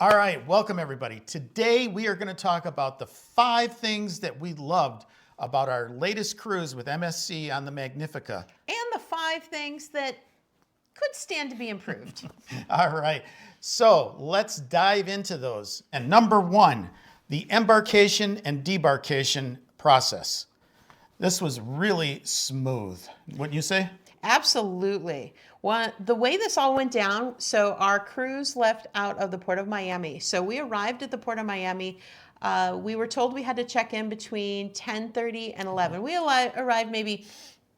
All right, welcome everybody. Today we are going to talk about the 5 things that we loved about our latest cruise with MSC on the Magnifica. And the 5 things that could stand to be improved. All right, so let's dive into those. And number 1, the embarkation and debarkation process. This was really smooth. Wouldn't you say? Absolutely. The way this all went down, so our cruise left out of the Port of Miami. So we arrived at the Port of Miami. We were told we had to check in between 10:30 and 11. We arrived maybe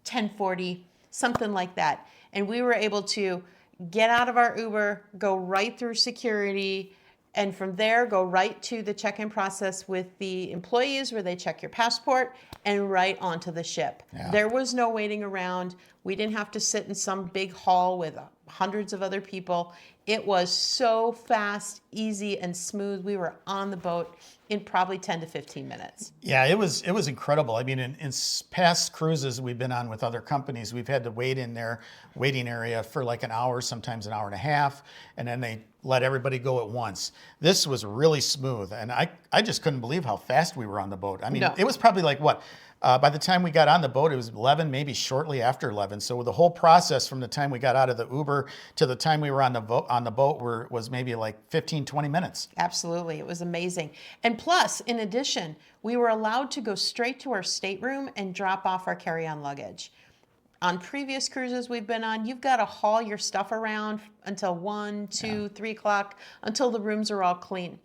10:40, something like that. And we were able to get out of our Uber, go right through security, and from there go right to the check-in process with the employees where they check your passport and right onto the ship. Yeah. There was no waiting around. We didn't have to sit in some big hall with hundreds of other people. It was so fast, easy, and smooth. We were on the boat in probably 10 to 15 minutes. Yeah, it was incredible. I mean, in past cruises we've been on with other companies, we've had to wait in their waiting area for like an hour, sometimes an hour and a half, and then they let everybody go at once. This was really smooth, and I just couldn't believe how fast we were on the boat. I mean, No. It was probably like what? By the time we got on the boat, it was 11, maybe shortly after 11. So the whole process from the time we got out of the Uber to the time we were on the boat was maybe like 15, 20 minutes. Absolutely. It was amazing. And plus, in addition, we were allowed to go straight to our stateroom and drop off our carry-on luggage. On previous cruises we've been on, you've got to haul your stuff around until 1, 2, 3 o'clock, until the rooms are all clean.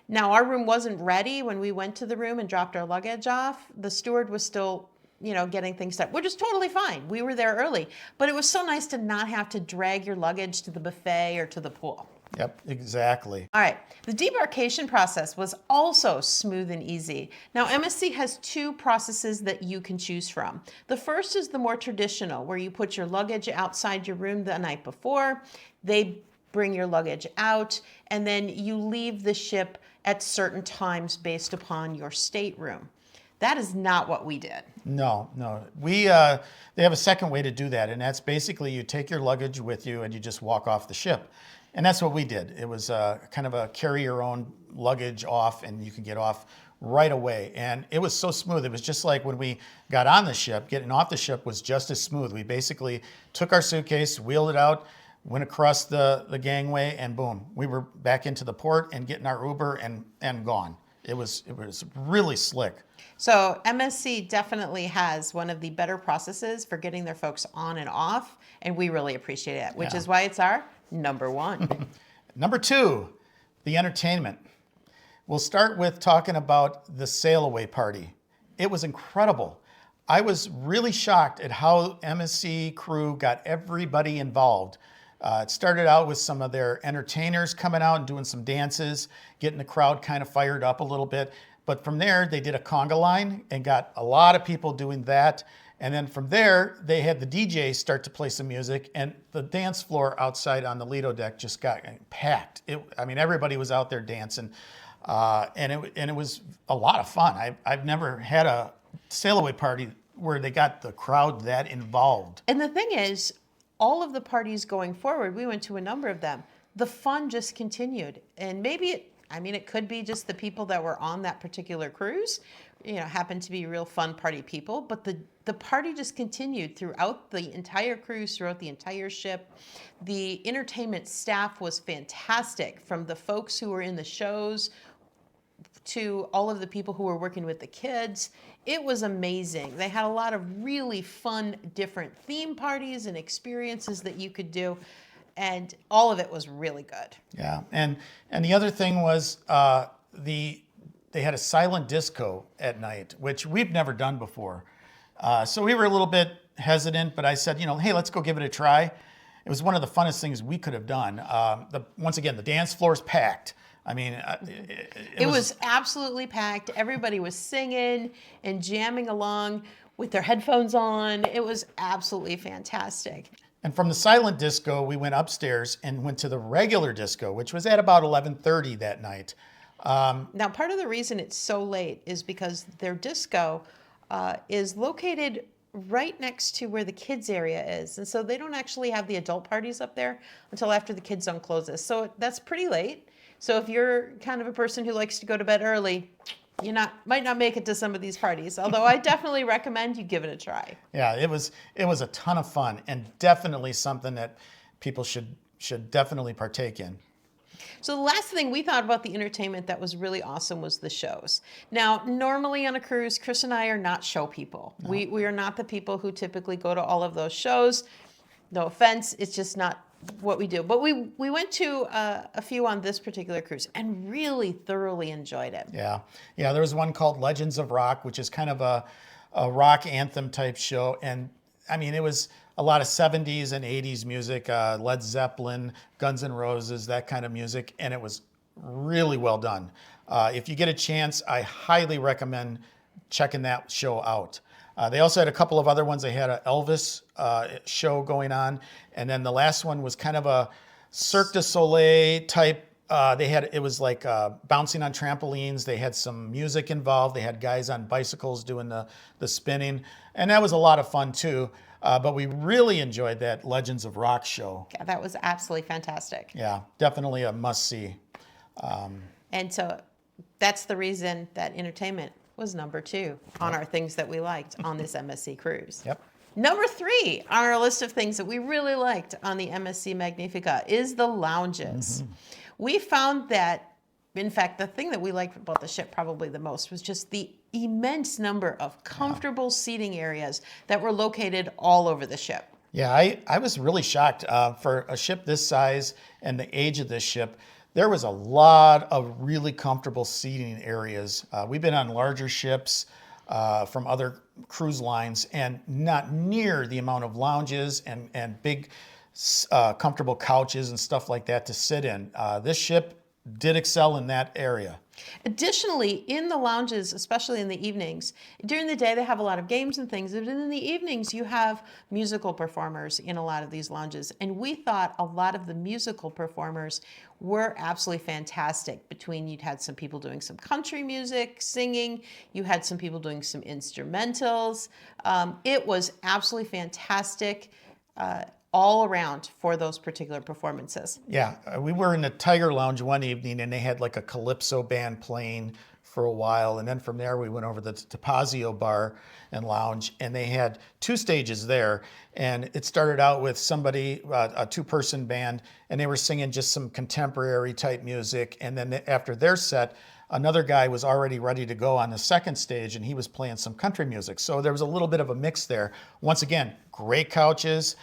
Now, our room wasn't ready when we went to the room and dropped our luggage off. The steward was still, getting things set, which is totally fine. We were there early. But it was so nice to not have to drag your luggage to the buffet or to the pool. Yep, exactly. All right, the debarkation process was also smooth and easy. Now, MSC has 2 processes that you can choose from. The first is the more traditional, where you put your luggage outside your room the night before. They bring your luggage out, and then you leave the ship at certain times based upon your stateroom. That is not what we did. No. They have a second way to do that, and that's basically you take your luggage with you and you just walk off the ship. And that's what we did. It was kind of a carry your own luggage off, and you could get off right away. And it was so smooth. It was just like when we got on the ship, getting off the ship was just as smooth. We basically took our suitcase, wheeled it out, went across the gangway, and boom, we were back into the port and getting our Uber and gone. It was really slick. So MSC definitely has one of the better processes for getting their folks on and off, and we really appreciate it, which is why it's our number 1. Number 2, the entertainment. We'll start with talking about the sail away party. It was incredible. I was really shocked at how MSC crew got everybody involved. It started out with some of their entertainers coming out and doing some dances, getting the crowd kind of fired up a little bit. But from there, they did a conga line and got a lot of people doing that. And then from there, they had the DJ start to play some music, and the dance floor outside on the Lido deck just got packed. Everybody was out there dancing, and it was a lot of fun. I've never had a sail away party where they got the crowd that involved. And the thing is, all of the parties going forward, we went to a number of them, the fun just continued. And maybe it could be just the people that were on that particular cruise, happened to be real fun party people, but the party just continued throughout the entire cruise, throughout the entire ship. The entertainment staff was fantastic, from the folks who were in the shows to all of the people who were working with the kids. It was amazing. They had a lot of really fun, different theme parties and experiences that you could do, and all of it was really good. Yeah, and the other thing was they had a silent disco at night, which we've never done before. So we were a little bit hesitant, but I said, hey, let's go give it a try. It was one of the funnest things we could have done. Once again, the dance floor's packed. It was absolutely packed. Everybody was singing and jamming along with their headphones on. It was absolutely fantastic. And from the silent disco, we went upstairs and went to the regular disco, which was at about 11:30 that night. Now, part of the reason it's so late is because their disco is located right next to where the kids area is. And so they don't actually have the adult parties up there until after the kids zone closes. So that's pretty late. So if you're kind of a person who likes to go to bed early, might not make it to some of these parties. Although I definitely recommend you give it a try. Yeah, it was a ton of fun, and definitely something that people should definitely partake in. So the last thing we thought about the entertainment that was really awesome was the shows. Now, normally on a cruise, Chris and I are not show people. No. We are not the people who typically go to all of those shows. No offense, it's just not what we do. But we went to a few on this particular cruise and really thoroughly enjoyed it. Yeah. There was one called Legends of Rock, which is kind of a rock anthem type show. And I mean, it was a lot of 70s and 80s music, Led Zeppelin, Guns N' Roses, that kind of music. And it was really well done. If you get a chance, I highly recommend checking that show out. They also had a couple of other ones. They had an Elvis show going on. And then the last one was kind of a Cirque du Soleil type. It was like bouncing on trampolines. They had some music involved. They had guys on bicycles doing the spinning. And that was a lot of fun too. But we really enjoyed that Legends of Rock show. Yeah, that was absolutely fantastic. Yeah, definitely a must-see. And so that's the reason that entertainment was number 2 on our things that we liked on this MSC cruise. Yep. Number 3 on our list of things that we really liked on the MSC Magnifica is the lounges. Mm-hmm. We found that, in fact, the thing that we liked about the ship probably the most was just the immense number of comfortable seating areas that were located all over the ship. Yeah, I was really shocked. For a ship this size and the age of this ship, there was a lot of really comfortable seating areas. We've been on larger ships from other cruise lines and not near the amount of lounges and big comfortable couches and stuff like that to sit in. This ship did excel in that area. Additionally, in the lounges, especially in the evenings, during the day they have a lot of games and things, but in the evenings you have musical performers in a lot of these lounges. And we thought a lot of the musical performers were absolutely fantastic. You'd had some people doing some country music, singing, you had some people doing some instrumentals. It was absolutely fantastic. All around for those particular performances. Yeah, we were in the Tiger Lounge one evening and they had like a calypso band playing for a while. And then from there we went over to the Topazio Bar and Lounge and they had 2 stages there. And it started out with somebody, a 2-person band, and they were singing just some contemporary type music. And then after their set, another guy was already ready to go on the second stage and he was playing some country music. So there was a little bit of a mix there. Once again, great couches.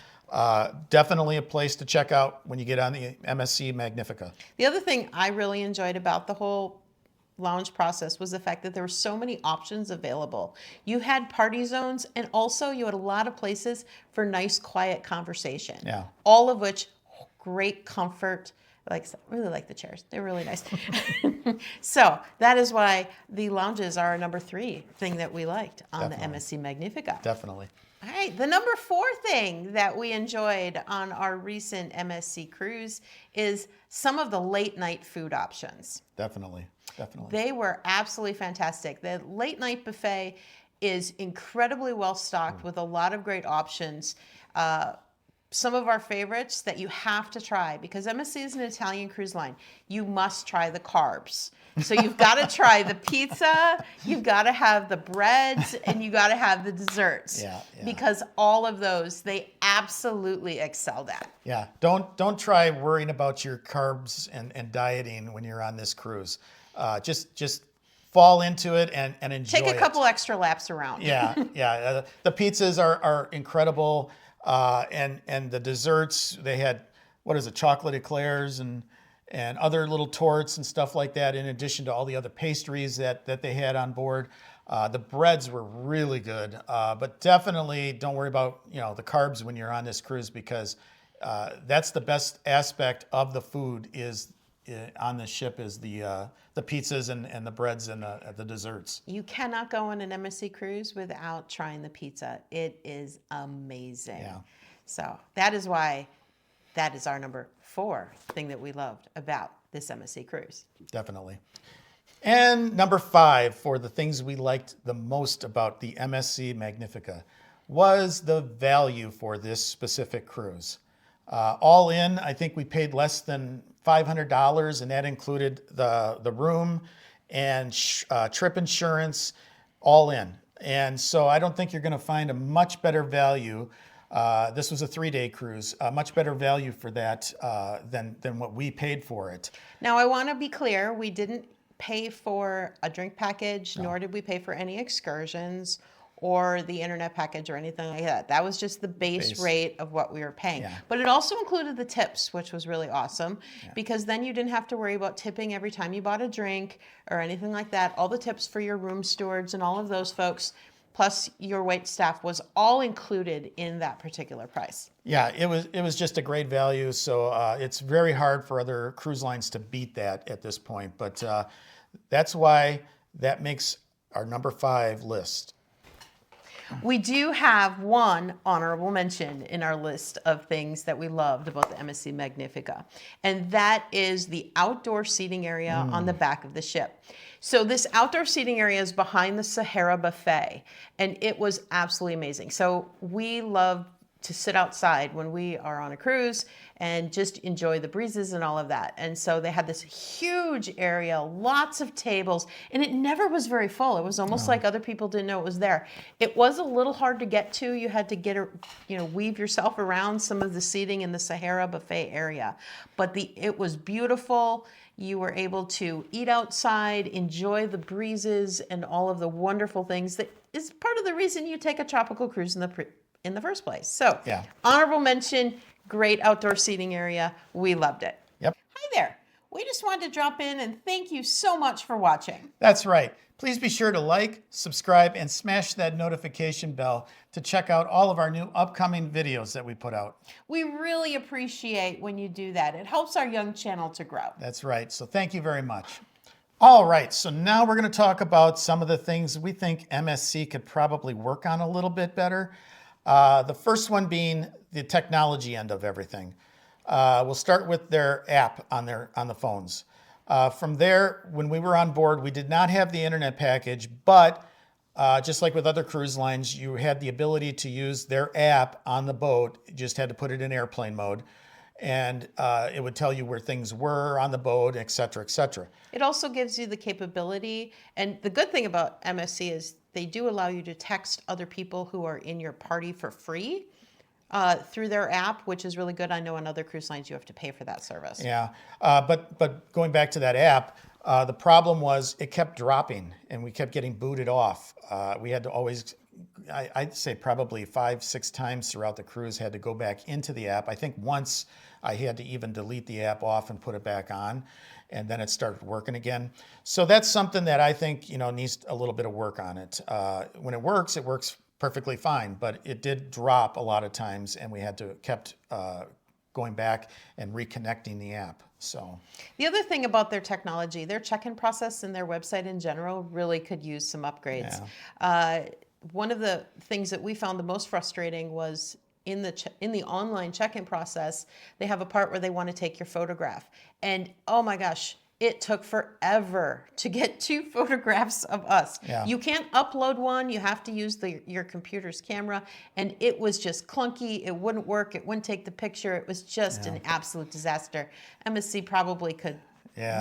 Definitely a place to check out when you get on the MSC Magnifica. The other thing I really enjoyed about the whole lounge process was the fact that there were so many options available. You had party zones and also you had a lot of places for nice, quiet conversation. Yeah. All of which, great comfort. Really like the chairs. They're really nice. So that is why the lounges are our number 3 thing that we liked on Definitely. the MSC Magnifica. Definitely. All right, the number 4 thing that we enjoyed on our recent MSC cruise is some of the late night food options. Definitely. They were absolutely fantastic. The late night buffet is incredibly well stocked with a lot of great options. Some of our favorites that you have to try, because MSC is an Italian cruise line, you must try the carbs. So you've got to try the pizza, you've got to have the breads, and you got to have the desserts. Yeah. Because all of those, they absolutely excelled at. Yeah, don't try worrying about your carbs and dieting when you're on this cruise. Just fall into it and enjoy it. Take a couple extra laps around. Yeah. The pizzas are incredible. And the desserts, they had, chocolate eclairs and other little torts and stuff like that, in addition to all the other pastries that they had on board. The breads were really good, but definitely don't worry about, the carbs when you're on this cruise, because that's the best aspect of the food on the ship is the pizzas and the breads and the desserts. You cannot go on an MSC cruise without trying the pizza. It is amazing. Yeah. So that is why that is our number 4 thing that we loved about this MSC cruise. Definitely. And number 5 for the things we liked the most about the MSC Magnifica was the value for this specific cruise. All in, I think we paid less than $500, and that included the room and trip insurance, all in. And so I don't think you're going to find a much better value. This was a 3-day cruise, a much better value for that than what we paid for it. Now, I want to be clear, we didn't pay for a drink package, nor did we pay for any excursions or the internet package or anything like that. That was just the base rate of what we were paying. Yeah. But it also included the tips, which was really awesome, because then you didn't have to worry about tipping every time you bought a drink or anything like that. All the tips for your room stewards and all of those folks, plus your wait staff, was all included in that particular price. Yeah, it was just a great value. So it's very hard for other cruise lines to beat that at this point. But that's why that makes our number 5 list. We do have one honorable mention in our list of things that we loved about the MSC Magnifica, and that is the outdoor seating area on the back of the ship. So this outdoor seating area is behind the Sahara Buffet, and it was absolutely amazing. So we love to sit outside when we are on a cruise and just enjoy the breezes and all of that. And so they had this huge area, lots of tables, and it never was very full. It was almost like other people didn't know it was there. It was a little hard to get to. You had to weave yourself around some of the seating in the Sahara Buffet area. But it was beautiful. You were able to eat outside, enjoy the breezes and all of the wonderful things that is part of the reason you take a tropical cruise in the first place. So, honorable mention, great outdoor seating area. We loved it. Yep. Hi there. We just wanted to drop in and thank you so much for watching. That's right. Please be sure to like, subscribe, and smash that notification bell to check out all of our new upcoming videos that we put out. We really appreciate when you do that. It helps our young channel to grow. That's right. So thank you very much. All right. So now we're going to talk about some of the things we think MSC could probably work on a little bit better. The first one being the technology end of everything. We'll start with their app on the phones. From there, when we were on board, we did not have the internet package, but just like with other cruise lines, you had the ability to use their app on the boat. You just had to put it in airplane mode, and it would tell you where things were on the boat, et cetera, et cetera. It also gives you the capability, and the good thing about MSC is they do allow you to text other people who are in your party for free through their app, which is really good. I know on other cruise lines you have to pay for that service. Yeah, but going back to that app, the problem was it kept dropping and we kept getting booted off. We had to always, I'd say probably 5-6 times throughout the cruise, had to go back into the app. I think once I had to even delete the app off and put it back on, and then it started working again. So that's something that I think needs a little bit of work on it. When it works perfectly fine, but it did drop a lot of times, and we had to kept going back and reconnecting the app. So the other thing about their technology, their check-in process and their website in general really could use some upgrades. Yeah. One of the things that we found the most frustrating was in the online check-in process, they have a part where they want to take your photograph. And oh my gosh, it took forever to get 2 photographs of us. Yeah. You can't upload one. You have to use your computer's camera. And it was just clunky. It wouldn't work. It wouldn't take the picture. It was just an absolute disaster. MSC probably could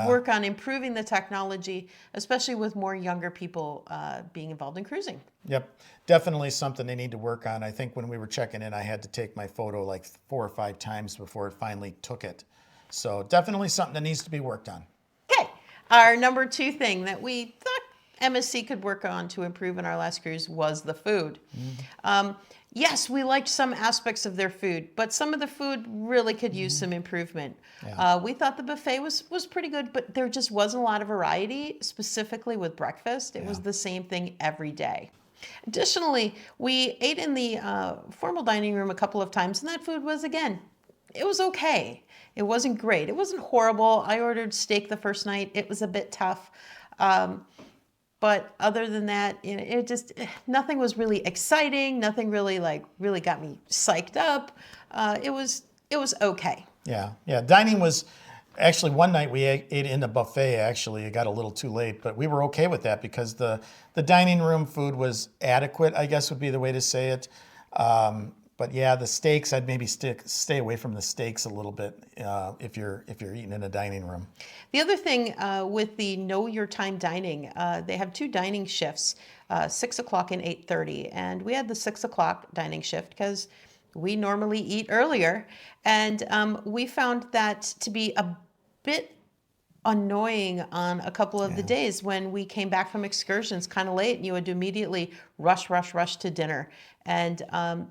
work on improving the technology, especially with more younger people being involved in cruising. Yep, definitely something they need to work on. I think when we were checking in, I had to take my photo like 4 or 5 times before it finally took it. So definitely something that needs to be worked on. Okay, our number 2 thing that we thought MSC could work on to improve in our last cruise was the food. Mm-hmm. Yes, we liked some aspects of their food, but some of the food really could use some improvement. Yeah. We thought the buffet was pretty good, but there just wasn't a lot of variety, specifically with breakfast. It was the same thing every day. Additionally, we ate in the formal dining room a couple of times, and that food was, again, it was okay. It wasn't great. It wasn't horrible. I ordered steak the first night. It was a bit tough. But other than that, it just, nothing was really exciting. Nothing really got me psyched up. It was okay. Yeah. Dining was, actually one night we ate in the buffet, actually. It got a little too late, but we were okay with that because the dining room food was adequate, I guess would be the way to say it. But yeah, the steaks, I'd maybe stay away from the steaks a little bit if you're eating in a dining room. The other thing with the Know Your Time dining, they have 2 dining shifts, 6 o'clock and 8:30. And we had the 6 o'clock dining shift because we normally eat earlier. And we found that to be a bit annoying on a couple of the days when we came back from excursions kind of late and you had to immediately rush to dinner. And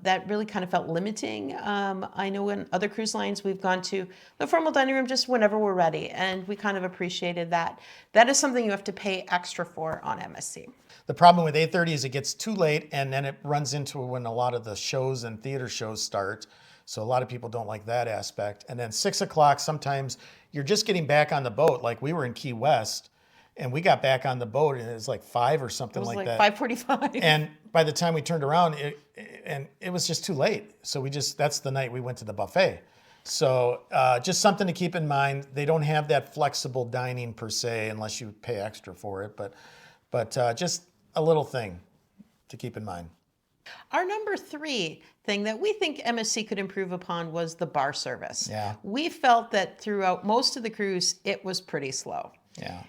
that really kind of felt limiting. I know in other cruise lines, we've gone to the formal dining room just whenever we're ready. And we kind of appreciated that. That is something you have to pay extra for on MSC. The problem with 8:30 is it gets too late, and then it runs into when a lot of the shows and theater shows start. So a lot of people don't like that aspect. And then 6 o'clock, sometimes you're just getting back on the boat. Like we were in Key West, and we got back on the boat, and it was like 5 or something like that. 5:45. And by the time we turned around, it was just too late. So that's the night we went to the buffet. So just something to keep in mind. They don't have that flexible dining per se, unless you pay extra for it. But just a little thing to keep in mind. Our number 3 thing that we think MSC could improve upon was the bar service. Yeah. We felt that throughout most of the cruise, it was pretty slow. Yeah.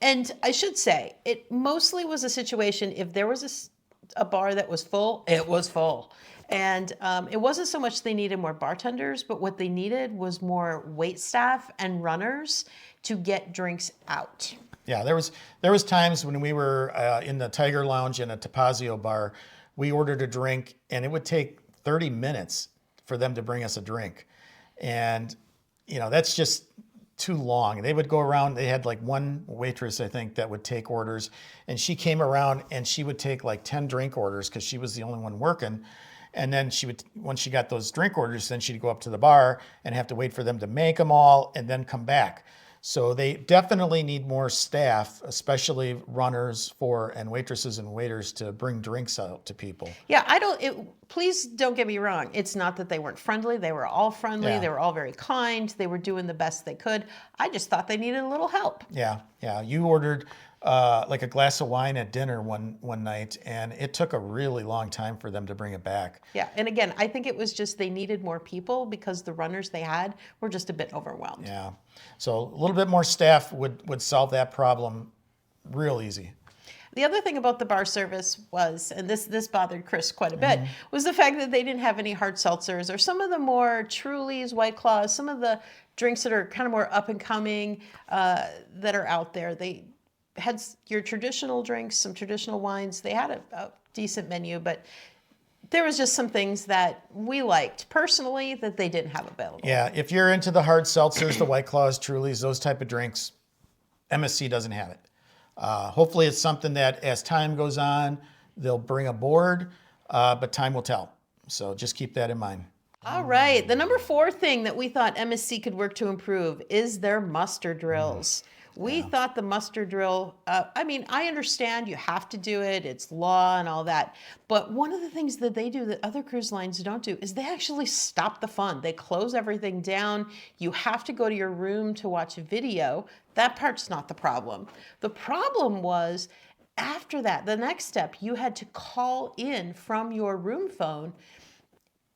And I should say, it mostly was a situation, if there was a bar that was full, it was full. And it wasn't so much they needed more bartenders, but what they needed was more wait staff and runners to get drinks out. Yeah, there was times when we were in the Tiger Lounge in a Tapazio bar, we ordered a drink, and it would take 30 minutes for them to bring us a drink. And, that's just too long. They would go around, they had like one waitress, I think, that would take orders, and she came around and she would take like 10 drink orders because she was the only one working. And then once she got those drink orders, then she'd go up to the bar and have to wait for them to make them all and then come back. So they definitely need more staff, especially runners and waitresses and waiters to bring drinks out to people. Yeah, please don't get me wrong. It's not that they weren't friendly. They were all friendly. Yeah. They were all very kind. They were doing the best they could. I just thought they needed a little help. Yeah. You ordered like a glass of wine at dinner one night, and it took a really long time for them to bring it back. Yeah, and again, I think it was just they needed more people because the runners they had were just a bit overwhelmed. Yeah. So a little bit more staff would solve that problem real easy. The other thing about the bar service was, and this bothered Chris quite a bit, was the fact that they didn't have any hard seltzers or some of the more Trulies, White Claws, some of the drinks that are kind of more up and coming that are out there. They had your traditional drinks, some traditional wines. They had a decent menu, but there was just some things that we liked personally that they didn't have available. Yeah, if you're into the hard seltzers, the White Claws, Trulies, those type of drinks, MSC doesn't have it. Hopefully it's something that as time goes on, they'll bring aboard, but time will tell. So just keep that in mind. All right. The number 4 thing that we thought MSC could work to improve is their muster drills. We thought the muster drill, I understand you have to do it, it's law and all that, but one of the things that they do that other cruise lines don't do is they actually stop the fun. They close everything down. You have to go to your room to watch a video. That part's not the problem. The problem was after that, the next step, you had to call in from your room phone.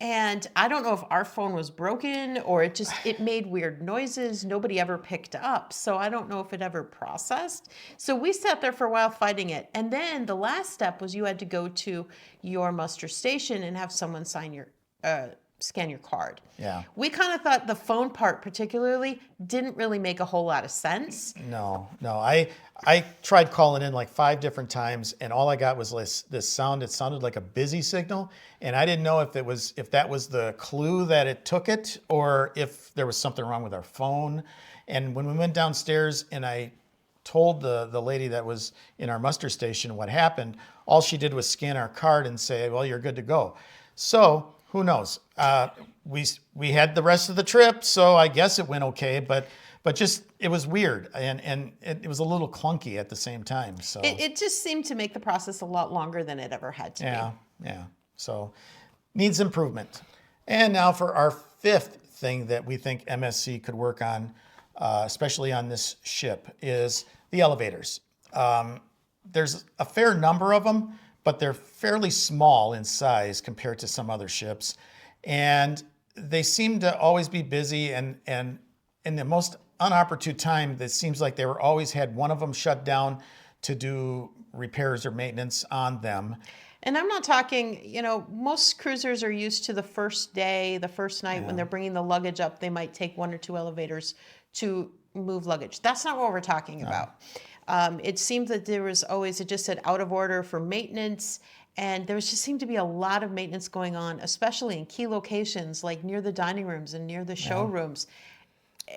And I don't know if our phone was broken or it made weird noises. Nobody ever picked up. So I don't know if it ever processed. So we sat there for a while fighting it. And then the last step was you had to go to your muster station and have someone scan your card. Yeah. We kind of thought the phone part particularly didn't really make a whole lot of sense. No. I tried calling in like 5 different times, and all I got was this sound. It sounded like a busy signal, and I didn't know if that was the clue that it took it, or if there was something wrong with our phone. And when we went downstairs and I told the lady that was in our muster station what happened, all she did was scan our card and say, well, you're good to go. So who knows? We had the rest of the trip, so I guess it went okay, but just it was weird and it was a little clunky at the same time. So it just seemed to make the process a lot longer than it ever had to be. Yeah. So needs improvement. And now for our 5th thing that we think MSC could work on, especially on this ship, is the elevators. There's a fair number of them, but they're fairly small in size compared to some other ships. and they seem to always be busy, and in the most unopportune time, it seems like they were always had one of them shut down to do repairs or maintenance on them. And I'm not talking, most cruisers are used to the first day, the first night when they're bringing the luggage up, they might take 1 or 2 elevators to move luggage. That's not what we're talking about. It seemed that there was always, it just said out of order for maintenance. And there just seemed to be a lot of maintenance going on, especially in key locations like near the dining rooms and near the showrooms.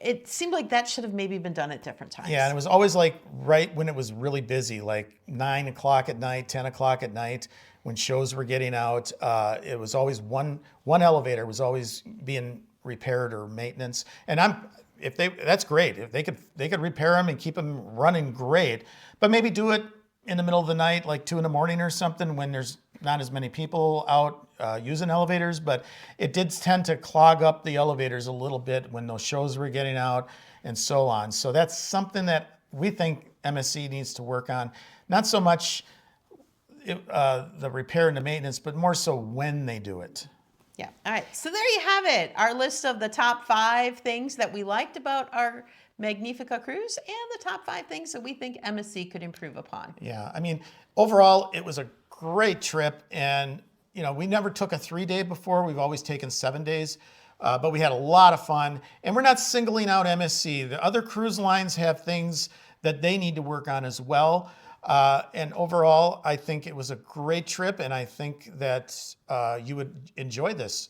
It seemed like that should have maybe been done at different times. Yeah, and it was always like right when it was really busy, like 9 o'clock at night, 10 o'clock at night, when shows were getting out. It was always one elevator was always being repaired or maintenance. And that's great. If they could repair them and keep them running, great. But maybe do it in the middle of the night, like 2 a.m. or something, when there's not as many people out using elevators. But it did tend to clog up the elevators a little bit when those shows were getting out and so on. So that's something that we think MSC needs to work on. Not so much the repair and the maintenance, but more so when they do it. Yeah. All right. So there you have it. Our list of the top 5 things that we liked about our Magnifica cruise and the top 5 things that we think MSC could improve upon. Yeah. I mean, overall, it was a great trip. And, we never took a 3-day before. We've always taken 7 days. But we had a lot of fun. And we're not singling out MSC. The other cruise lines have things that they need to work on as well. And overall, I think it was a great trip, and I think that you would enjoy this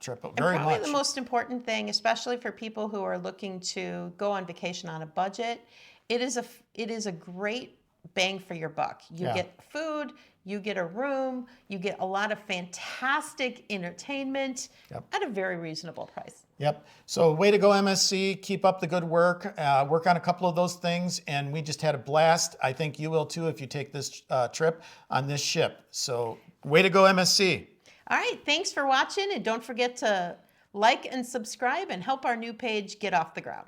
trip very and probably much. The most important thing, especially for people who are looking to go on vacation on a budget, it is a great bang for your buck. You get food, you get a room, you get a lot of fantastic entertainment at a very reasonable price. Yep. So way to go, MSC. Keep up the good work. Work on a couple of those things, and we just had a blast. I think you will too if you take this trip on this ship. So way to go, MSC. All right. Thanks for watching, and don't forget to like and subscribe and help our new page get off the ground.